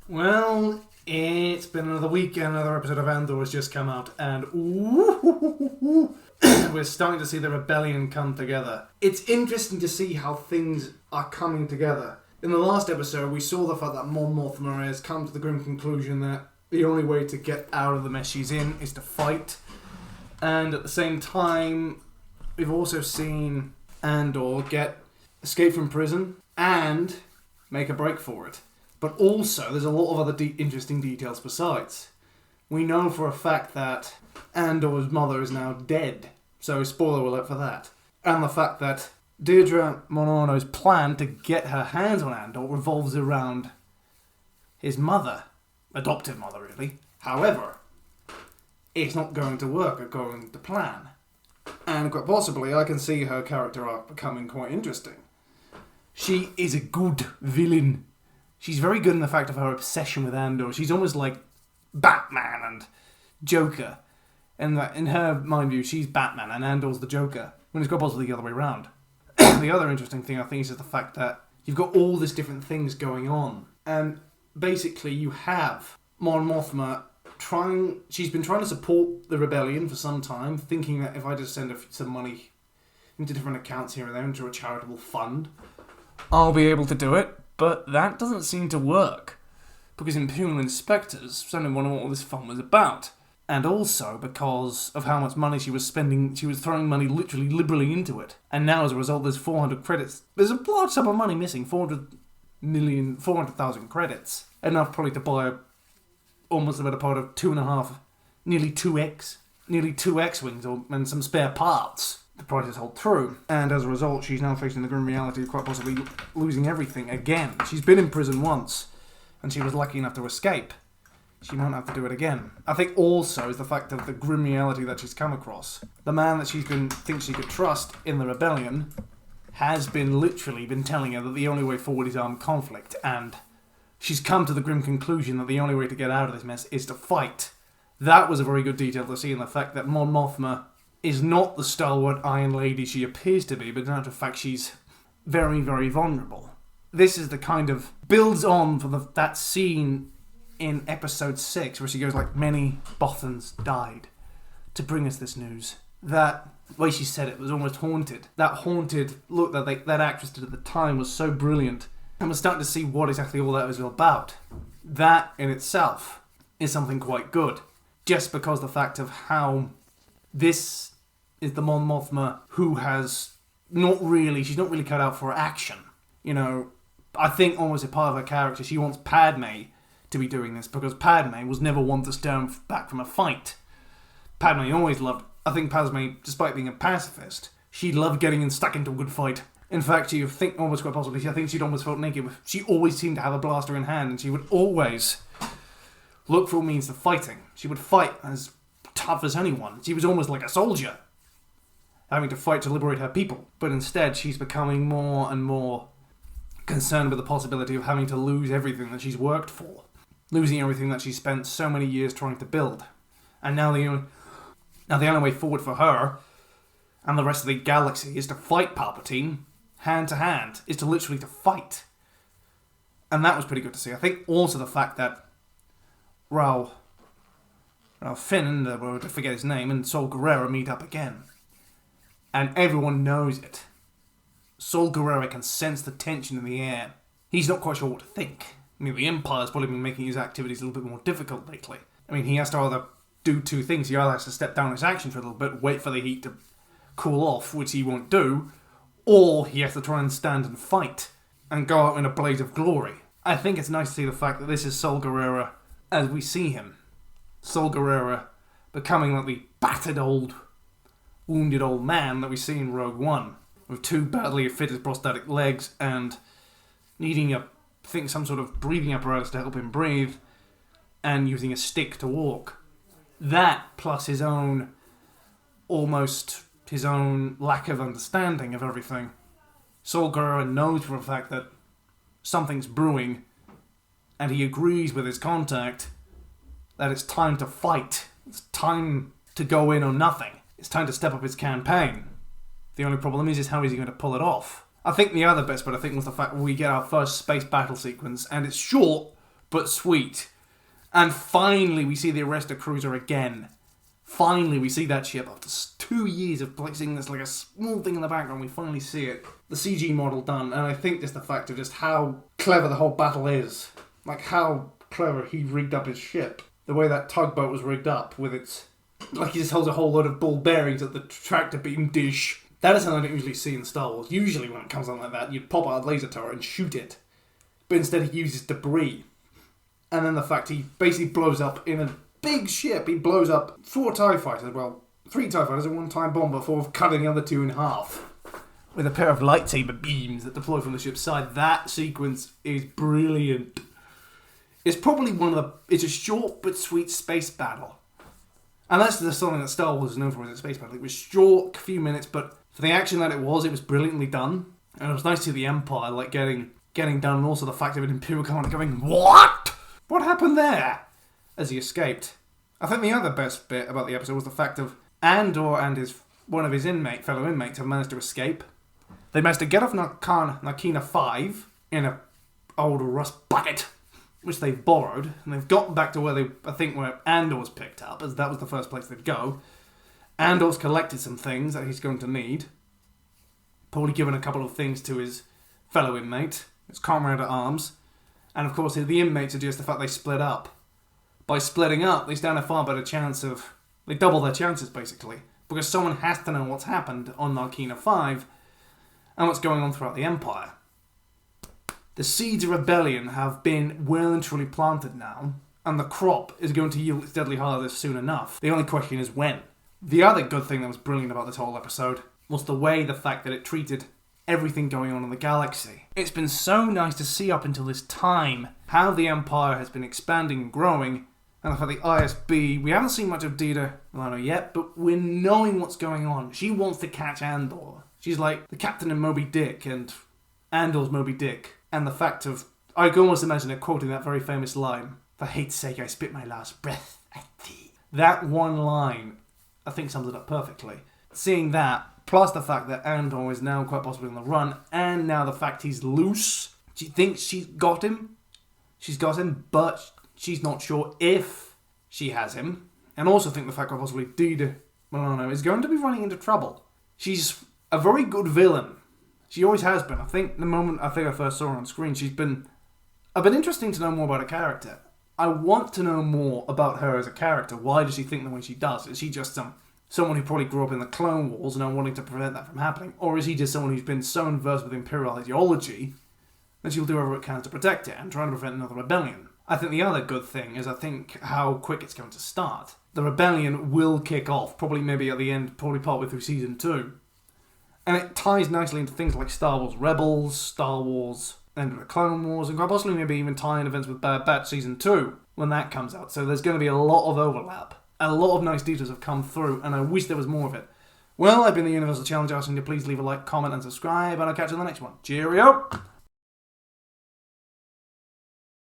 Well, it's been another week and another episode of Andor has just come out, and we're starting to see the rebellion come together. It's interesting to see how things are coming together. In the last episode, we saw the fact that Mon Mothma has come to the grim conclusion that the only way to get out of the mess she's in is to fight. And at the same time, we've also seen Andor escape from prison and make a break for it. But also, there's a lot of other interesting details besides. We know for a fact that Andor's mother is now dead. So, spoiler alert for that. And the fact that Deirdre Monano's plan to get her hands on Andor revolves around his mother. Adoptive mother, really. However, it's not going to work according to plan. And quite possibly, I can see her character arc becoming quite interesting. She is a good villain. She's very good in the fact of her obsession with Andor. She's almost like Batman and Joker. And in her mind view, she's Batman and Andor's the Joker. When it's quite possibly the other way around. The other interesting thing, I think, is the fact that you've got all these different things going on. And basically, you have Mon Mothma she's been trying to support the rebellion for some time, thinking that if I just send some money into different accounts here and there, into a charitable fund, I'll be able to do it. But that doesn't seem to work, because Imperial inspectors suddenly want to know what all this fun was about. And also because of how much money she was spending, she was throwing money literally liberally into it. And now as a result, there's 400 credits. There's a large sum of money missing, 400,000 credits. Enough probably to buy almost about a part of 2.5, nearly 2 X-Wings and some spare parts. The prices hold true, and as a result, she's now facing the grim reality of quite possibly losing everything again. She's been in prison once, and she was lucky enough to escape. She won't have to do it again. I think also is the fact of the grim reality that she's come across. The man that thinks she could trust in the rebellion has literally been telling her that the only way forward is armed conflict, and she's come to the grim conclusion that the only way to get out of this mess is to fight. That was a very good detail to see in the fact that Mon Mothma is not the stalwart Iron Lady she appears to be, but in actual fact she's very, very vulnerable. This is the kind of builds on for that scene in episode 6 where she goes like, many Bothans died to bring us this news. That way she said it was almost haunted. That haunted look that actress did at the time was so brilliant. And we're starting to see what exactly all that was all about. That in itself is something quite good. Just because the fact of how this is the Mon Mothma who she's not really cut out for action. You know, I think almost a part of her character, she wants Padme to be doing this because Padme was never one to stand back from a fight. Padme always I think Padme, despite being a pacifist, she loved getting stuck into a good fight. In fact, you think almost quite possibly, I think she'd almost felt naked. She always seemed to have a blaster in hand, and she would always look for means of fighting. She would fight as tough as anyone. She was almost like a soldier, having to fight to liberate her people. But instead, she's becoming more and more concerned with the possibility of having to lose everything that she's worked for. Losing everything that she spent so many years trying to build. And now the only way forward for her and the rest of the galaxy is to fight Palpatine hand to hand, is to literally to fight. And that was pretty good to see. I think also the fact that Ralph Finn, to forget his name, and Saul Guerrero meet up again. And everyone knows it. Saul Guerrero can sense the tension in the air. He's not quite sure what to think. I mean, the Empire's probably been making his activities a little bit more difficult lately. I mean, he has to either do two things. He either has to step down his action for a little bit, wait for the heat to cool off, which he won't do, or he has to try and stand and fight and go out in a blaze of glory. I think it's nice to see the fact that this is Saul Guerrero as we see him. Saul Guerrero becoming like the battered wounded old man that we see in Rogue One, with 2 badly fitted prosthetic legs and needing some sort of breathing apparatus to help him breathe, and using a stick to walk. That, plus his own lack of understanding of everything. Saul Guerrero knows for a fact that something's brewing, and he agrees with his contact that it's time to fight. It's time to go in on nothing. It's time to step up his campaign. The only problem is how is he going to pull it off? I think the other best bit, was the fact we get our first space battle sequence, and it's short, but sweet. And finally we see the Arrestor Cruiser again. Finally we see that ship after 2 years of placing this like a small thing in the background. We finally see it. The CG model done, and I think just the fact of just how clever the whole battle is. Like how clever he rigged up his ship. The way that tugboat was rigged up with its... Like he just holds a whole load of ball bearings at the tractor beam dish. That is something I don't usually see in Star Wars. Usually when it comes on like that, you'd pop out a laser turret and shoot it. But instead he uses debris. And then the fact he basically blows up in a big ship. He blows up 4 TIE fighters, well, 3 TIE fighters and 1 time bomb before cutting the other 2 in half. With a pair of lightsaber beams that deploy from the ship's side. That sequence is brilliant. It's probably it's a short but sweet space battle. And that's something that Star Wars is known for, is a space battle. It was short, a few minutes, but for the action that it was brilliantly done. And it was nice to see the Empire like getting done, and also the fact of an Imperial commander going, "What? What happened there?" as he escaped. I think the other best bit about the episode was the fact of Andor and one of his fellow inmates have managed to escape. They managed to get off Narkina 5 in an old rust bucket, which they've borrowed, and they've gotten back to where Andor's picked up, as that was the first place they'd go. Andor's collected some things that he's going to need. Probably given a couple of things to his fellow inmate, his comrade at arms. And of course, the inmates are just the fact they split up. By splitting up, they stand a far better chance of... They double their chances, basically. Because someone has to know what's happened on Narkina 5 and what's going on throughout the Empire. The seeds of rebellion have been well and truly planted now, and the crop is going to yield its deadly harvest soon enough. The only question is when. The other good thing that was brilliant about this whole episode was the fact that it treated everything going on in the galaxy. It's been so nice to see up until this time how the Empire has been expanding and growing, and the fact the ISB, we haven't seen much of Dita Milano yet, but we're knowing what's going on. She wants to catch Andor. She's like the captain in Moby Dick, and Andor's Moby Dick. And the fact of, I can almost imagine her quoting that very famous line, "For hate's sake, I spit my last breath at thee." That one line, I think, sums it up perfectly. Seeing that, plus the fact that Andor is now quite possibly on the run, and now the fact he's loose. She thinks she's got him. She's got him, but she's not sure if she has him. And also think the fact that possibly Dita Milano is going to be running into trouble. She's a very good villain. She always has been. I think the moment I first saw her on screen, I've been interesting to know more about her character. I want to know more about her as a character. Why does she think the way she does? Is she just someone who probably grew up in the Clone Wars and are wanting to prevent that from happening? Or is he just someone who's been so versed with Imperial ideology that she'll do whatever it can to protect it and try to prevent another rebellion? I think the other good thing is how quick it's going to start. The rebellion will kick off, probably maybe at the end, probably partway through Season 2. And it ties nicely into things like Star Wars Rebels, Star Wars End of the Clone Wars, and quite possibly maybe even tie in events with Bad Batch Season 2 when that comes out. So there's going to be a lot of overlap. A lot of nice details have come through, and I wish there was more of it. Well, I've been the Universal Challenge, asking you to please leave a like, comment, and subscribe, and I'll catch you in the next one. Cheerio!